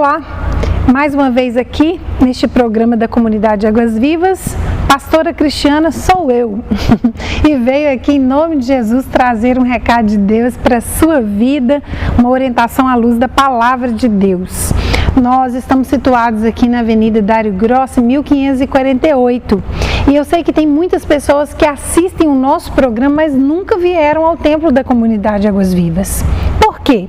Olá, mais uma vez aqui neste programa da Comunidade Águas Vivas, pastora Cristiana sou eu e veio aqui em nome de Jesus trazer um recado de Deus para a sua vida, uma orientação à luz da Palavra de Deus. Nós estamos situados aqui na Avenida Dário Grossi, 1548, e eu sei que tem muitas pessoas que assistem o nosso programa, mas nunca vieram ao templo da Comunidade Águas Vivas. Por quê?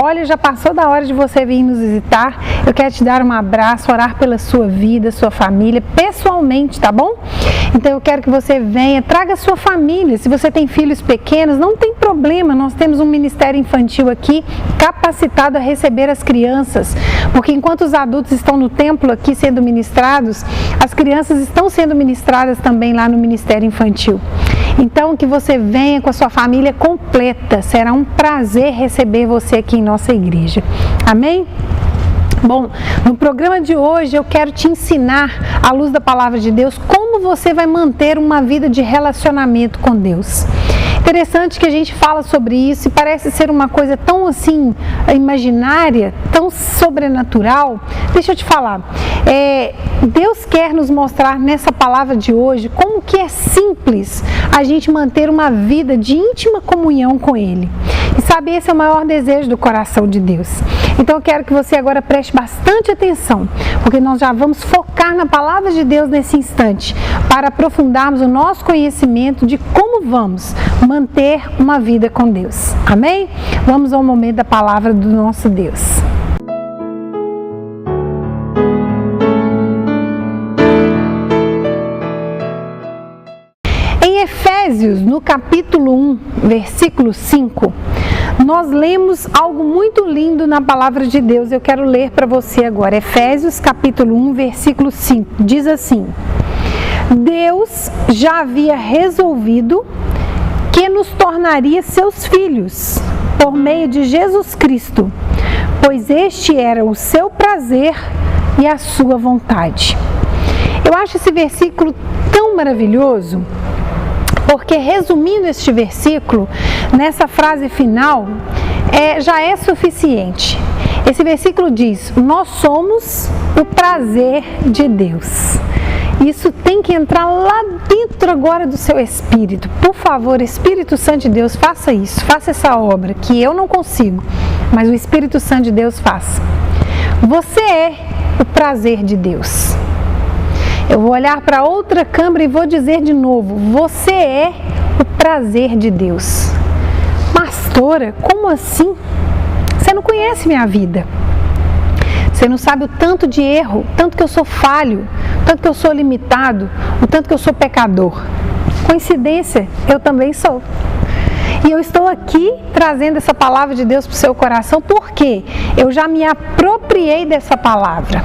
Olha, já passou da hora de você vir nos visitar. Eu quero te dar um abraço, orar pela sua vida, sua família, pessoalmente, tá bom? Então eu quero que você venha, traga a sua família. Se você tem filhos pequenos, não tem problema. Nós temos um ministério infantil aqui capacitado a receber as crianças. Porque enquanto os adultos estão no templo aqui sendo ministrados, as crianças estão sendo ministradas também lá no ministério infantil. Então que você venha com a sua família completa. Será um prazer receber você aqui em nossa igreja. Amém? Bom, no programa de hoje eu quero te ensinar, à luz da Palavra de Deus, como você vai manter uma vida de relacionamento com Deus. Interessante que a gente fala sobre isso e parece ser uma coisa tão assim, imaginária, tão sobrenatural. Deixa eu te falar, Deus quer nos mostrar nessa palavra de hoje como que é simples a gente manter uma vida de íntima comunhão com Ele. E sabe, esse é o maior desejo do coração de Deus. Então eu quero que você agora preste bastante atenção, porque nós já vamos focar na palavra de Deus nesse instante, para aprofundarmos o nosso conhecimento de como vamos manter uma vida com Deus. Amém? Vamos ao momento da palavra do nosso Deus. Em Efésios, no capítulo 1, versículo 5, nós lemos algo muito lindo na palavra de Deus. Eu quero ler para você agora. Efésios, capítulo 1, versículo 5. Diz assim: Deus já havia resolvido que nos tornaria seus filhos por meio de Jesus Cristo, pois este era o seu prazer e a sua vontade. Eu acho esse versículo tão maravilhoso, porque resumindo este versículo, nessa frase final, já é suficiente. Esse versículo diz: nós somos o prazer de Deus. Isso tem que entrar lá dentro agora do seu espírito. Por favor, Espírito Santo de Deus, faça isso, faça essa obra, que eu não consigo, mas o Espírito Santo de Deus faça. Você é o prazer de Deus. Eu vou olhar para outra câmera e vou dizer de novo: você é o prazer de Deus. Pastora, como assim? Você não conhece minha vida. Você não sabe o tanto de erro, tanto que eu sou falho, tanto que eu sou limitado, o tanto que eu sou pecador. Coincidência, eu também sou. E eu estou aqui trazendo essa palavra de Deus para o seu coração, porque eu já me apropriei dessa palavra.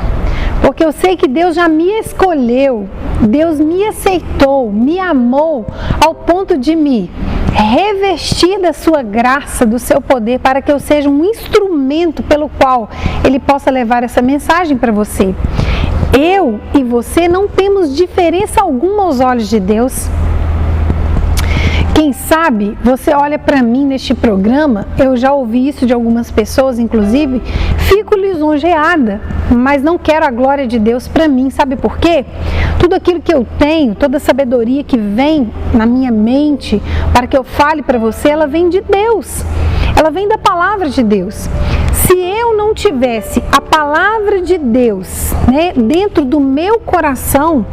Porque eu sei que Deus já me escolheu, Deus me aceitou, me amou ao ponto de me revestir da sua graça, do seu poder, para que eu seja um instrumento pelo qual Ele possa levar essa mensagem para você. Eu e você não temos diferença alguma aos olhos de Deus. Quem sabe você olha para mim neste programa, eu já ouvi isso de algumas pessoas, inclusive, fico lisonjeada, mas não quero a glória de Deus para mim. Sabe por quê? Tudo aquilo que eu tenho, toda a sabedoria que vem na minha mente para que eu fale para você, ela vem de Deus, ela vem da palavra de Deus. Se eu não tivesse a palavra de Deus, dentro do meu coração,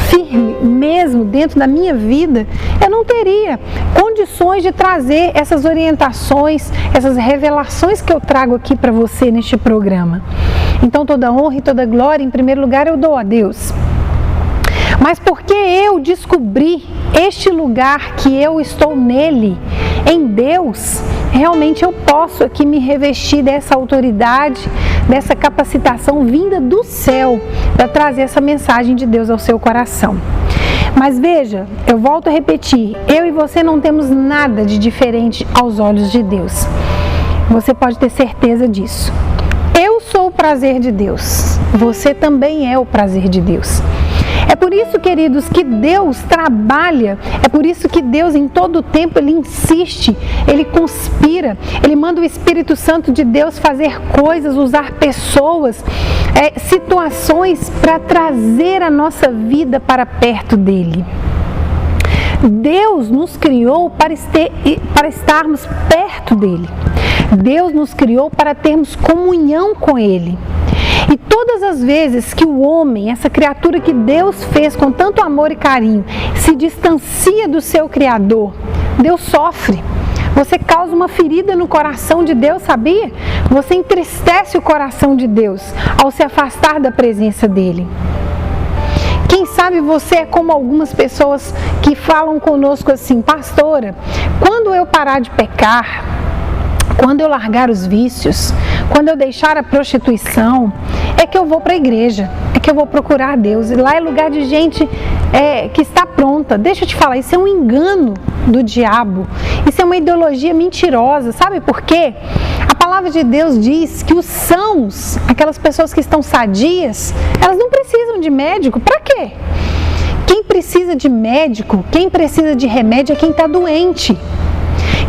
firme mesmo dentro da minha vida, eu não teria condições de trazer essas orientações, essas revelações que eu trago aqui para você neste programa. Então toda honra e toda glória, em primeiro lugar, eu dou a Deus. Mas porque eu descobri este lugar que eu estou nele, em Deus, realmente eu posso aqui me revestir dessa autoridade, dessa capacitação vinda do céu para trazer essa mensagem de Deus ao seu coração. Mas veja, eu volto a repetir, eu e você não temos nada de diferente aos olhos de Deus. Você pode ter certeza disso. Eu sou o prazer de Deus, você também é o prazer de Deus. É por isso, queridos, que Deus trabalha, é por isso que Deus em todo o tempo Ele insiste, Ele conspira, Ele manda o Espírito Santo de Deus fazer coisas, usar pessoas, situações para trazer a nossa vida para perto dEle. Deus nos criou para estarmos perto dEle. Deus nos criou para termos comunhão com Ele. E todas as vezes que o homem, essa criatura que Deus fez com tanto amor e carinho, se distancia do seu Criador, Deus sofre. Você causa uma ferida no coração de Deus, sabia? Você entristece o coração de Deus ao se afastar da presença dEle. Quem sabe você é como algumas pessoas que falam conosco assim: pastora, quando eu parar de pecar, quando eu largar os vícios, quando eu deixar a prostituição, é que eu vou para a igreja, é que eu vou procurar Deus. E lá é lugar de gente que está pronta. Deixa eu te falar, isso é um engano do diabo. Isso é uma ideologia mentirosa. Sabe por quê? A palavra de Deus diz que os sãos, aquelas pessoas que estão sadias, elas não precisam de médico. Para quê? Quem precisa de médico, quem precisa de remédio é quem está doente.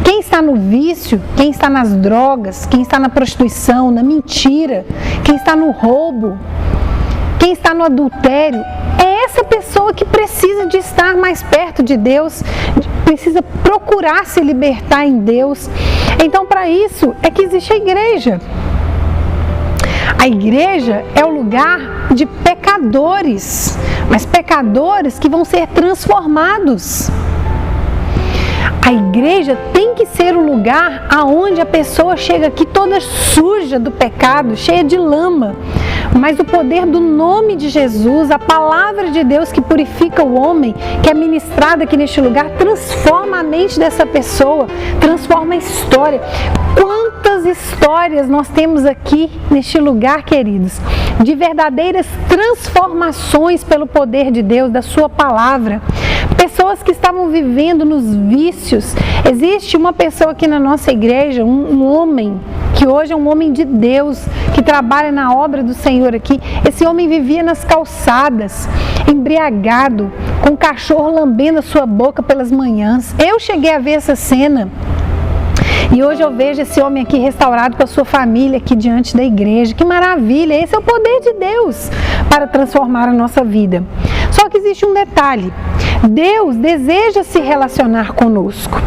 Quem está no vício, quem está nas drogas, quem está na prostituição, na mentira, quem está no roubo, quem está no adultério, é essa pessoa que precisa de estar mais perto de Deus, precisa procurar se libertar em Deus. Então, para isso é que existe a igreja. A igreja é o lugar de pecadores, mas pecadores que vão ser transformados. A igreja tem que ser o lugar aonde a pessoa chega aqui toda suja do pecado, cheia de lama. Mas o poder do nome de Jesus, a palavra de Deus que purifica o homem, que é ministrada aqui neste lugar, transforma a mente dessa pessoa, transforma a história. Quantas histórias nós temos aqui neste lugar, queridos, de verdadeiras transformações pelo poder de Deus, da sua palavra. Pessoas que estavam vivendo nos vícios. Existe uma pessoa aqui na nossa igreja, um homem, que hoje é um homem de Deus, que trabalha na obra do Senhor aqui. Esse homem vivia nas calçadas, embriagado, com um cachorro lambendo a sua boca pelas manhãs. Eu cheguei a ver essa cena. E hoje eu vejo esse homem aqui restaurado com a sua família aqui diante da igreja. Que maravilha! Esse é o poder de Deus para transformar a nossa vida. Só que existe um detalhe. Deus deseja se relacionar conosco.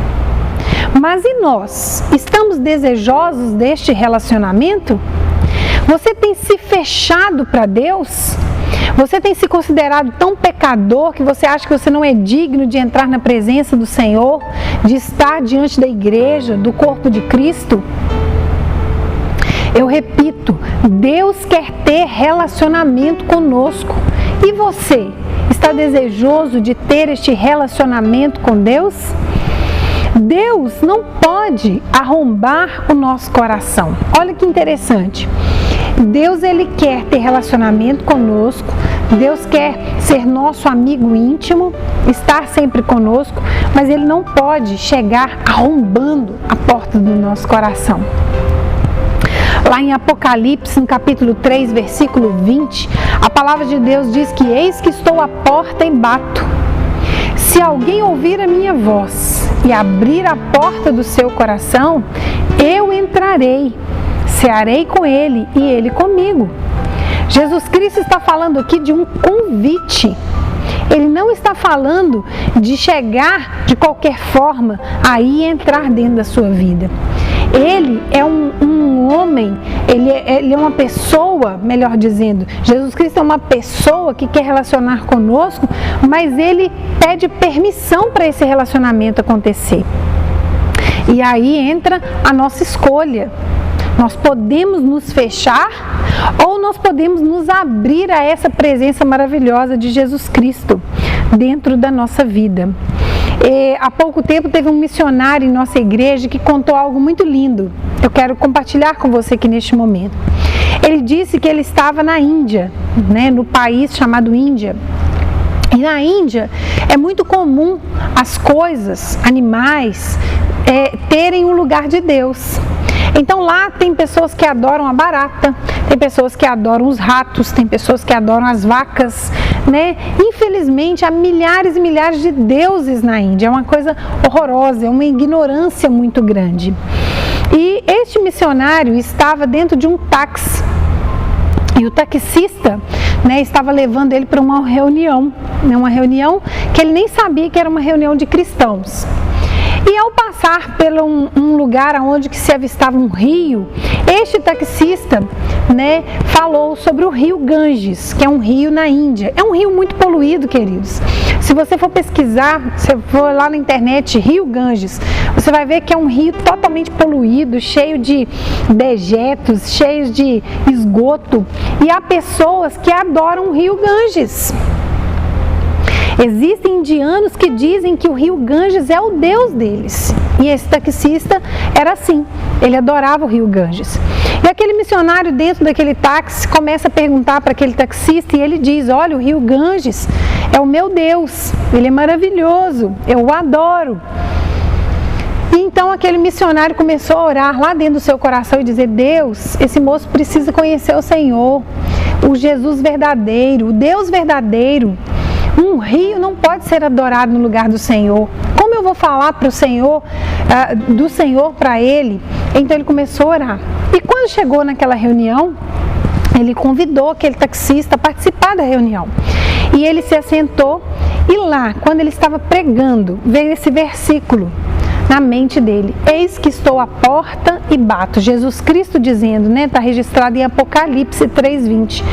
Mas e nós? Estamos desejosos deste relacionamento? Você tem se fechado para Deus? Você tem se considerado tão pecador que você acha que você não é digno de entrar na presença do Senhor, de estar diante da igreja, do corpo de Cristo? Eu repito, Deus quer ter relacionamento conosco. E você, está desejoso de ter este relacionamento com Deus? Deus não pode arrombar o nosso coração. Olha que interessante. Deus, Ele quer ter relacionamento conosco. Deus quer ser nosso amigo íntimo, estar sempre conosco, mas Ele não pode chegar arrombando a porta do nosso coração. Lá em Apocalipse, no capítulo 3, versículo 20, a palavra de Deus diz que eis que estou à porta e bato. Se alguém ouvir a minha voz e abrir a porta do seu coração, eu entrarei, cearei com ele e ele comigo. Jesus Cristo está falando aqui de um convite. Ele não está falando de chegar de qualquer forma aí e entrar dentro da sua vida. Ele é um homem, ele é uma pessoa, melhor dizendo. Jesus Cristo é uma pessoa que quer relacionar conosco, mas ele pede permissão para esse relacionamento acontecer. E aí entra a nossa escolha. Nós podemos nos fechar ou nós podemos nos abrir a essa presença maravilhosa de Jesus Cristo dentro da nossa vida. Há pouco tempo teve um missionário em nossa igreja que contou algo muito lindo. Eu quero compartilhar com você aqui neste momento. Ele disse que ele estava na Índia, no país chamado Índia. E na Índia é muito comum as coisas, animais, terem um lugar de Deus. Então lá tem pessoas que adoram a barata, tem pessoas que adoram os ratos, tem pessoas que adoram as vacas, né? Infelizmente, há milhares e milhares de deuses na Índia. É uma coisa horrorosa, é uma ignorância muito grande. E este missionário estava dentro de um táxi. E o taxista, né, estava levando ele para uma reunião que ele nem sabia que era uma reunião de cristãos. E ao passar por um lugar onde se avistava um rio, este taxista, né, falou sobre o rio Ganges, que é um rio na Índia. É um rio muito poluído, queridos. Se você for pesquisar, se for lá na internet, Rio Ganges, você vai ver que é um rio totalmente poluído, cheio de dejetos, cheio de esgoto. E há pessoas que adoram o rio Ganges. Existem indianos que dizem que o rio Ganges é o deus deles. E esse taxista era assim, ele adorava o rio Ganges. E aquele missionário dentro daquele táxi começa a perguntar para aquele taxista e ele diz: olha, o rio Ganges é o meu Deus, ele é maravilhoso, eu o adoro. E então aquele missionário começou a orar lá dentro do seu coração e dizer: Deus, esse moço precisa conhecer o Senhor, o Jesus verdadeiro, o Deus verdadeiro. Um rio não pode ser adorado no lugar do Senhor. Como eu vou falar para o Senhor, do Senhor para ele? Então ele começou a orar. E quando chegou naquela reunião, ele convidou aquele taxista a participar da reunião. E ele se assentou e lá, quando ele estava pregando, veio esse versículo na mente dele: eis que estou à porta e bato. Jesus Cristo dizendo, né? Está registrado em Apocalipse 3:20.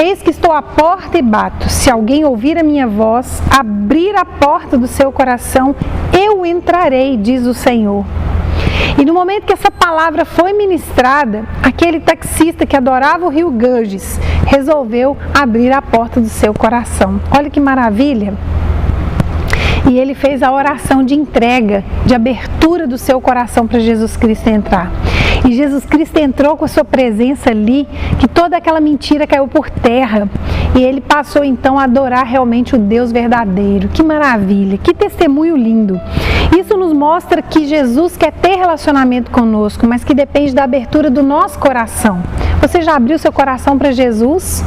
Eis que estou à porta e bato. Se alguém ouvir a minha voz, abrir a porta do seu coração, eu entrarei, diz o Senhor. E no momento que essa palavra foi ministrada, aquele taxista que adorava o rio Ganges resolveu abrir a porta do seu coração. Olha que maravilha! E ele fez a oração de entrega, de abertura do seu coração para Jesus Cristo entrar. E Jesus Cristo entrou com a sua presença ali, que toda aquela mentira caiu por terra. E ele passou então a adorar realmente o Deus verdadeiro. Que maravilha, que testemunho lindo. Isso nos mostra que Jesus quer ter relacionamento conosco, mas que depende da abertura do nosso coração. Você já abriu seu coração para Jesus?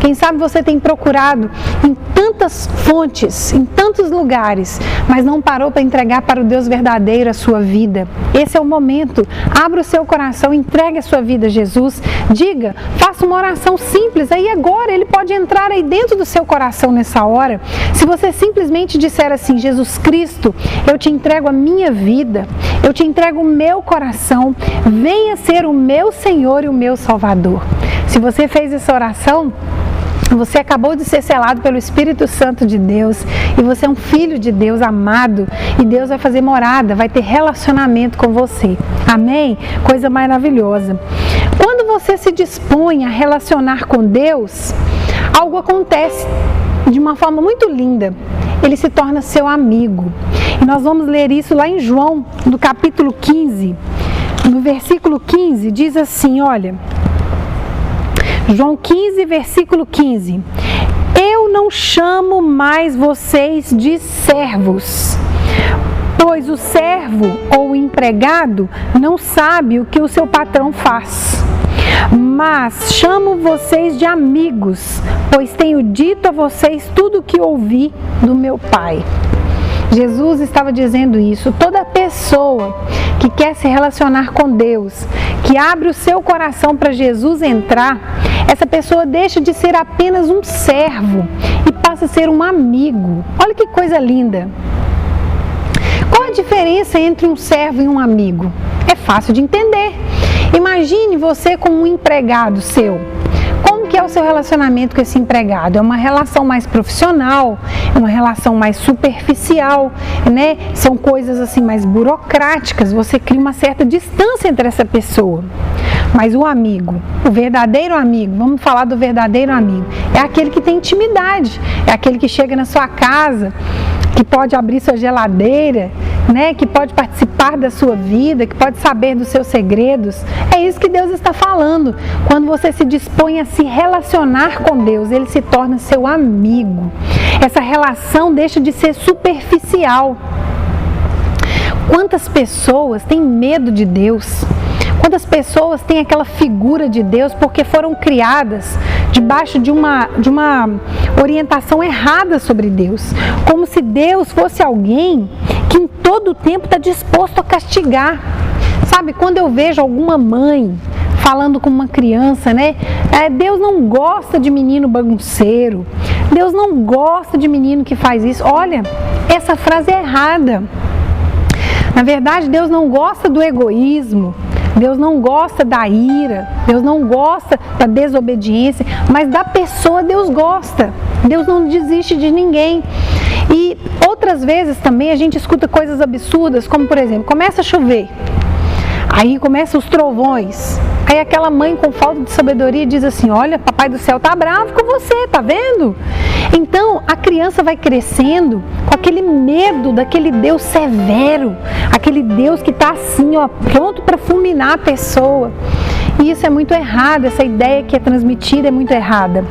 Quem sabe você tem procurado em tantas fontes, em tantos lugares, mas não parou para entregar para o Deus verdadeiro a sua vida. Esse é o momento. Abra o seu coração, entregue a sua vida a Jesus. Diga, faça uma oração simples. Aí agora ele pode entrar aí dentro do seu coração nessa hora. Se você simplesmente disser assim: Jesus Cristo, eu te entrego a minha vida, eu te entrego o meu coração, venha ser o meu Senhor e o meu Salvador. Se você fez essa oração, você acabou de ser selado pelo Espírito Santo de Deus e você é um filho de Deus amado e Deus vai fazer morada, vai ter relacionamento com você. Amém? Coisa maravilhosa. Quando você se dispõe a relacionar com Deus, algo acontece de uma forma muito linda. Ele se torna seu amigo. E nós vamos ler isso lá em João, no capítulo 15. No versículo 15 diz assim, olha... João 15, versículo 15. Eu não chamo mais vocês de servos, pois o servo ou o empregado não sabe o que o seu patrão faz. Mas chamo vocês de amigos, pois tenho dito a vocês tudo o que ouvi do meu Pai. Jesus estava dizendo isso. Toda pessoa que quer se relacionar com Deus, que abre o seu coração para Jesus entrar, essa pessoa deixa de ser apenas um servo e passa a ser um amigo. Olha que coisa linda! Qual a diferença entre um servo e um amigo? É fácil de entender. Imagine você como um empregado seu. Como que é o seu relacionamento com esse empregado? É uma relação mais profissional, é uma relação mais superficial, né? São coisas assim mais burocráticas, você cria uma certa distância entre essa pessoa. Mas o amigo, o verdadeiro amigo, vamos falar do verdadeiro amigo, é aquele que tem intimidade, é aquele que chega na sua casa, que pode abrir sua geladeira, né? Que pode participar da sua vida, que pode saber dos seus segredos. É isso que Deus está falando. Quando você se dispõe a se relacionar com Deus, Ele se torna seu amigo. Essa relação deixa de ser superficial. Quantas pessoas têm medo de Deus? Quantas pessoas têm aquela figura de Deus porque foram criadas debaixo de uma orientação errada sobre Deus, como se Deus fosse alguém que em todo o tempo está disposto a castigar. Sabe, quando eu vejo alguma mãe falando com uma criança, né? Deus não gosta de menino bagunceiro, Deus não gosta de menino que faz isso. Olha, essa frase é errada. Na verdade, Deus não gosta do egoísmo, Deus não gosta da ira, Deus não gosta da desobediência, mas da pessoa Deus gosta. Deus não desiste de ninguém. E outras vezes também a gente escuta coisas absurdas, como por exemplo, começa a chover, aí começam os trovões, aí aquela mãe com falta de sabedoria diz assim: olha, papai do céu tá bravo com você, tá vendo? Então a criança vai crescendo com aquele medo daquele Deus severo, aquele Deus que está assim, ó, pronto para fulminar a pessoa. E isso é muito errado, essa ideia que é transmitida é muito errada.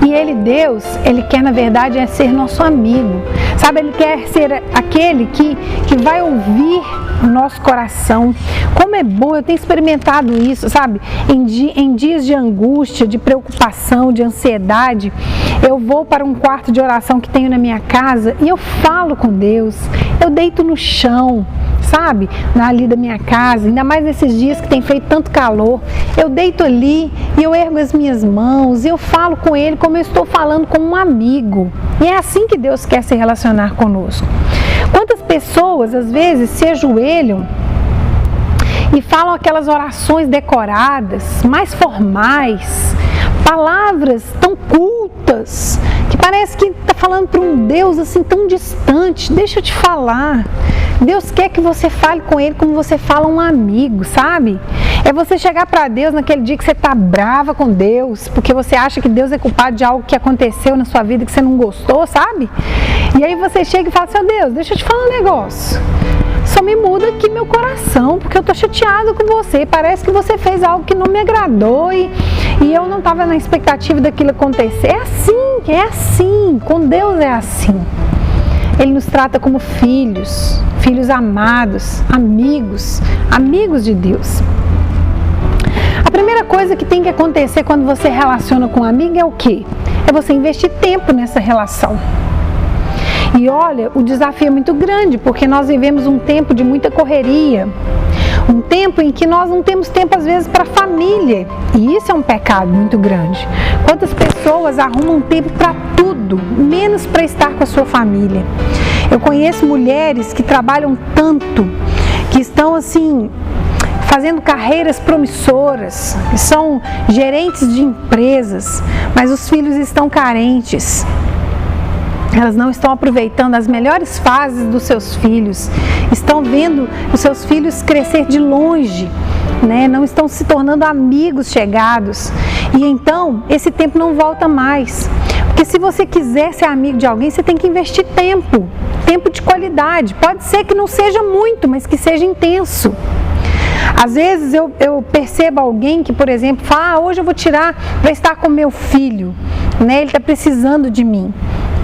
E ele, Deus, ele quer na verdade ser nosso amigo, sabe? Ele quer ser aquele que vai ouvir o nosso coração. Como é bom, eu tenho experimentado isso, sabe? Em dias de angústia, de preocupação, de ansiedade, eu vou para um quarto de oração que tenho na minha casa e eu falo com Deus, eu deito no chão, sabe, ali da minha casa, ainda mais nesses dias que tem feito tanto calor, eu deito ali e eu ergo as minhas mãos e eu falo com Ele como eu estou falando com um amigo. E é assim que Deus quer se relacionar conosco. Quantas pessoas às vezes se ajoelham e falam aquelas orações decoradas, mais formais, palavras tão cultas, que parece que está falando para um Deus assim tão distante. Deixa eu te falar, Deus quer que você fale com Ele como você fala a um amigo, sabe? É você chegar para Deus naquele dia que você está brava com Deus, porque você acha que Deus é culpado de algo que aconteceu na sua vida que você não gostou, sabe? E aí você chega e fala: seu Deus, deixa eu te falar um negócio. Só me muda aqui meu coração, porque eu tô chateado com você. Parece que você fez algo que não me agradou e eu não estava na expectativa daquilo acontecer. É assim. Com Deus é assim. Ele nos trata como filhos, filhos amados, amigos de Deus. A primeira coisa que tem que acontecer quando você relaciona com um amigo é o quê? É você investir tempo nessa relação. E olha, o desafio é muito grande, porque nós vivemos um tempo de muita correria, um tempo em que nós não temos tempo às vezes para a família, e isso é um pecado muito grande. Quantas pessoas arrumam tempo para tudo, menos para estar com a sua família? Eu conheço mulheres que trabalham tanto, que estão assim, fazendo carreiras promissoras, que são gerentes de empresas, mas os filhos estão carentes. Elas não estão aproveitando as melhores fases dos seus filhos, estão vendo os seus filhos crescer de longe, né? Não estão se tornando amigos chegados. E então, esse tempo não volta mais. Porque se você quiser ser amigo de alguém, você tem que investir tempo de qualidade. Pode ser que não seja muito, mas que seja intenso. Às vezes eu percebo alguém que, por exemplo, fala: hoje eu vou tirar para estar com meu filho, né? Ele está precisando de mim.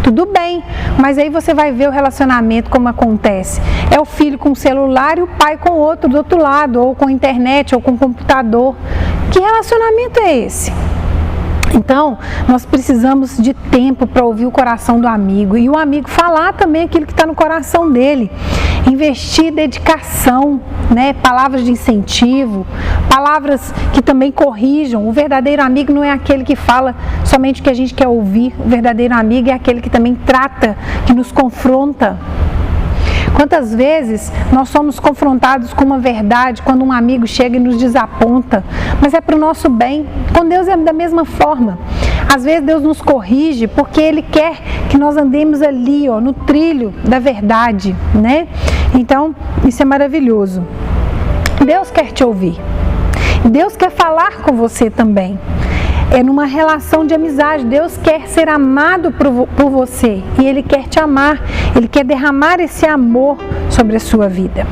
Tudo bem, mas aí você vai ver o relacionamento como acontece. É o filho com o celular e o pai com o outro do outro lado, ou com a internet, ou com o computador. Que relacionamento é esse? Então, nós precisamos de tempo para ouvir o coração do amigo e o amigo falar também aquilo que está no coração dele. Investir dedicação, né? Palavras de incentivo, palavras que também corrijam. O verdadeiro amigo não é aquele que fala somente o que a gente quer ouvir. O verdadeiro amigo é aquele que também trata, que nos confronta. Quantas vezes nós somos confrontados com uma verdade quando um amigo chega e nos desaponta, mas é para o nosso bem. Com Deus é da mesma forma. Às vezes Deus nos corrige porque Ele quer que nós andemos ali, ó, no trilho da verdade, né? Então, isso é maravilhoso. Deus quer te ouvir. Deus quer falar com você também. É numa relação de amizade. Deus quer ser amado por você e Ele quer te amar. Ele quer derramar esse amor sobre a sua vida.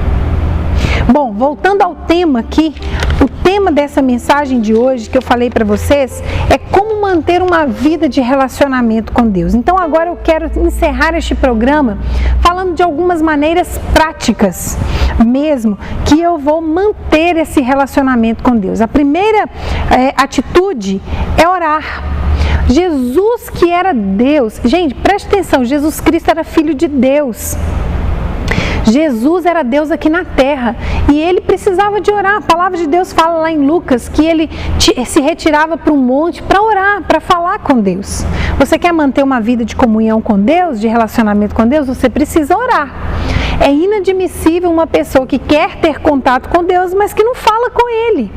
Bom, voltando ao tema aqui, o tema dessa mensagem de hoje que eu falei para vocês é como manter uma vida de relacionamento com Deus? Então agora eu quero encerrar este programa falando de algumas maneiras práticas mesmo que eu vou manter esse relacionamento com Deus. A primeira atitude é orar. Jesus, que era Deus, gente, preste atenção, Jesus Cristo era filho de Deus. Jesus era Deus aqui na terra e ele precisava de orar. A palavra de Deus fala lá em Lucas que ele se retirava para um monte para orar, para falar com Deus. Você quer manter uma vida de comunhão com Deus, de relacionamento com Deus? Você precisa orar. É inadmissível uma pessoa que quer ter contato com Deus, mas que não fala com Ele.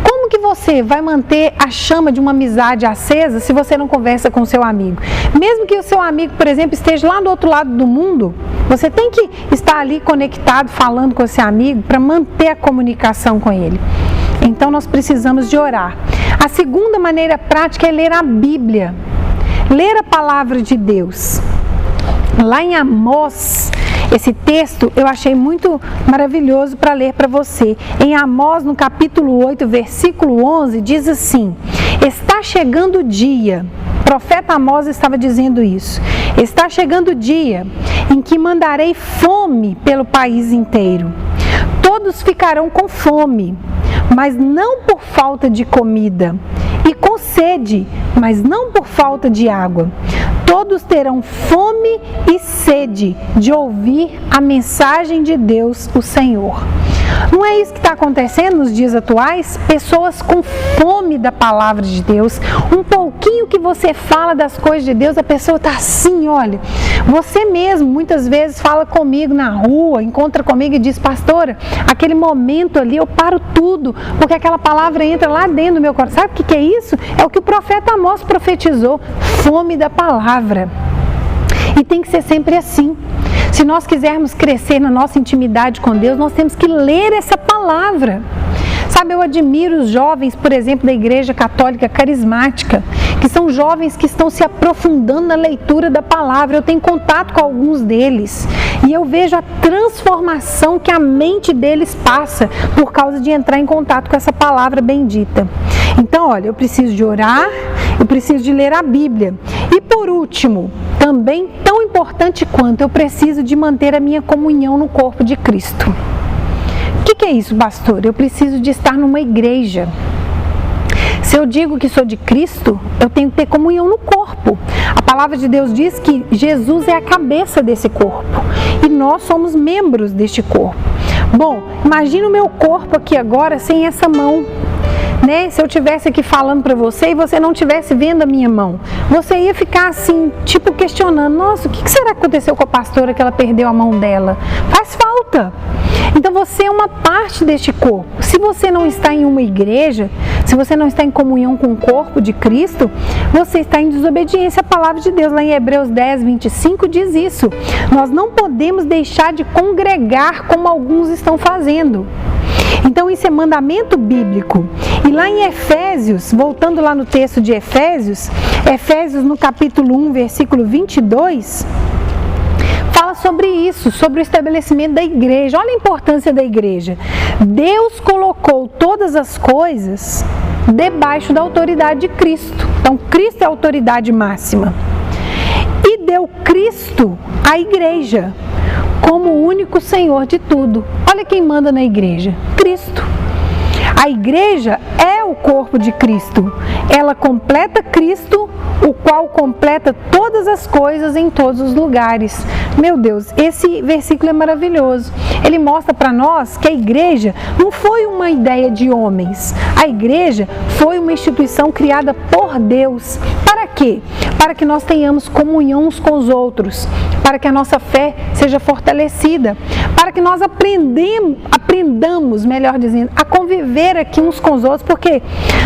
Como que você vai manter a chama de uma amizade acesa se você não conversa com o seu amigo? Mesmo que o seu amigo, por exemplo, esteja lá do outro lado do mundo, você tem que estar ali conectado, falando com esse amigo para manter a comunicação com ele. Então nós precisamos de orar. A segunda maneira prática é ler a Bíblia. Ler a palavra de Deus. Lá em Amós, esse texto eu achei muito maravilhoso para ler para você. Em Amós, no capítulo 8, versículo 11, diz assim: está chegando o dia, o profeta Amós estava dizendo isso, está chegando o dia em que mandarei fome pelo país inteiro. Todos ficarão com fome, mas não por falta de comida, e com sede, mas não por falta de água. Todos terão fome e sede de ouvir a mensagem de Deus, o Senhor. Não é isso que está acontecendo nos dias atuais? Pessoas com fome da palavra de Deus. Um pouquinho que você fala das coisas de Deus, a pessoa está assim, olha. Você mesmo muitas vezes fala comigo na rua, encontra comigo e diz: pastora, aquele momento ali eu paro tudo, porque aquela palavra entra lá dentro do meu coração. Sabe o que é isso? É o que o profeta Amós profetizou: fome da palavra. E tem que ser sempre assim. Se nós quisermos crescer na nossa intimidade com Deus, nós temos que ler essa palavra. Sabe, eu admiro os jovens, por exemplo, da Igreja Católica Carismática, que são jovens que estão se aprofundando na leitura da palavra. Eu tenho contato com alguns deles e eu vejo a transformação que a mente deles passa por causa de entrar em contato com essa palavra bendita. Então, olha, eu preciso de orar, eu preciso de ler a Bíblia. E por último, também tão importante quanto, eu preciso de manter a minha comunhão no corpo de Cristo. O que é isso, pastor? Eu preciso de estar numa igreja. Se eu digo que sou de Cristo, eu tenho que ter comunhão no corpo. A palavra de Deus diz que Jesus é a cabeça desse corpo e nós somos membros deste corpo. Bom, imagina o meu corpo aqui agora sem essa mão. Se eu estivesse aqui falando para você e você não estivesse vendo a minha mão, você ia ficar assim, tipo questionando: nossa, o que será que aconteceu com a pastora que ela perdeu a mão dela? Faz falta. Então você é uma parte deste corpo. Se você não está em uma igreja, se você não está em comunhão com o corpo de Cristo, você está em desobediência à palavra de Deus. Lá em Hebreus 10, 25 diz isso: nós não podemos deixar de congregar como alguns estão fazendo. Então isso é mandamento bíblico. E lá em Efésios, voltando lá no texto de Efésios no capítulo 1, versículo 22, fala sobre isso, sobre o estabelecimento da igreja. Olha a importância da igreja. Deus colocou todas as coisas debaixo da autoridade de Cristo. Então Cristo é a autoridade máxima. E deu Cristo à igreja como o único Senhor de tudo. Olha quem manda na igreja: Cristo. A igreja é o corpo de Cristo. Ela completa Cristo, o qual completa todas as coisas em todos os lugares. Meu Deus, esse versículo é maravilhoso. Ele mostra para nós que a igreja não foi uma ideia de homens. A igreja foi uma instituição criada por Deus. Para quê? Para que nós tenhamos comunhão uns com os outros, para que a nossa fé seja fortalecida, para que nós aprendamos, melhor dizendo, a conviver aqui uns com os outros, porque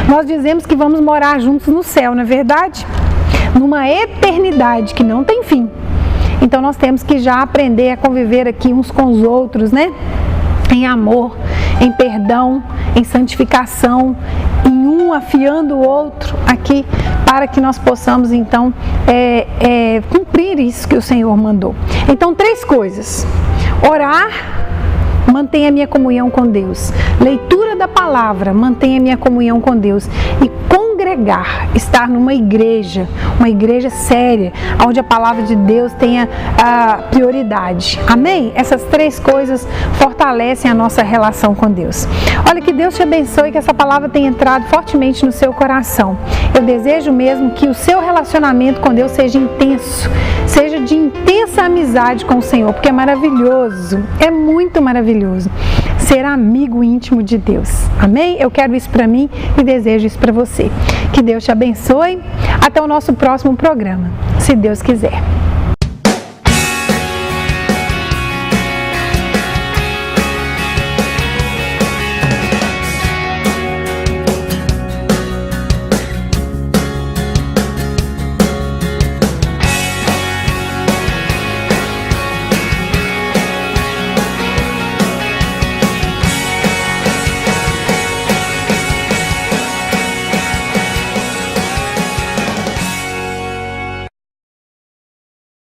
nós dizemos que vamos morar juntos no céu, não é verdade? Numa eternidade que não tem fim. Então nós temos que já aprender a conviver aqui uns com os outros, né? Em amor, em perdão, em santificação, em um afiando o outro aqui, para que nós possamos então cumprir isso que o Senhor mandou. Então 3 coisas: orar, mantenha a minha comunhão com Deus; leitura da palavra, mantenha a minha comunhão com Deus; e congregar congregar, estar numa igreja séria, onde a palavra de Deus tenha prioridade. Amém? Essas três coisas fortalecem a nossa relação com Deus. Olha, que Deus te abençoe, que essa palavra tenha entrado fortemente no seu coração. Eu desejo mesmo que o seu relacionamento com Deus seja intenso, seja de intensa amizade com o Senhor, porque é maravilhoso, é muito maravilhoso ser amigo íntimo de Deus. Amém? Eu quero isso para mim e desejo isso para você. Que Deus te abençoe. Até o nosso próximo programa, se Deus quiser.